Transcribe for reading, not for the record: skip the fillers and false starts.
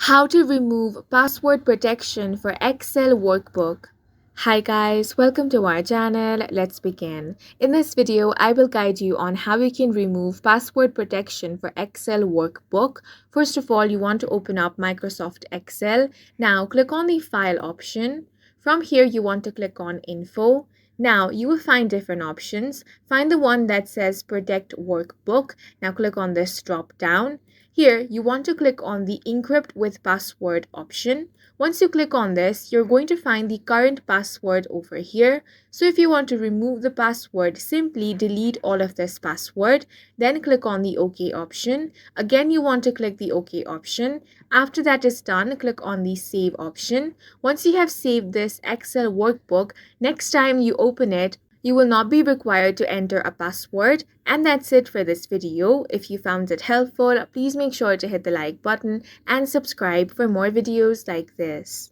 How to remove password protection for Excel workbook. Hi guys, welcome to our channel. Let's begin. In this video, I will guide you on how you can remove password protection for Excel workbook. First of all, you want to open up Microsoft Excel. Now click on the File option. From here, you want to click on Info. Now you will find different options. Find the one that says Protect Workbook. Now click on this drop down. Here, you want to click on the Encrypt with Password option. Once you click on this, you're going to find the current password over here. So if you want to remove the password, simply delete all of this password. Then click on the OK option. Again, you want to click the OK option. After that is done, click on the Save option. Once you have saved this Excel workbook, next time you open it, you will not be required to enter a password. And that's it for this video. If you found it helpful, please make sure to hit the like button and subscribe for more videos like this.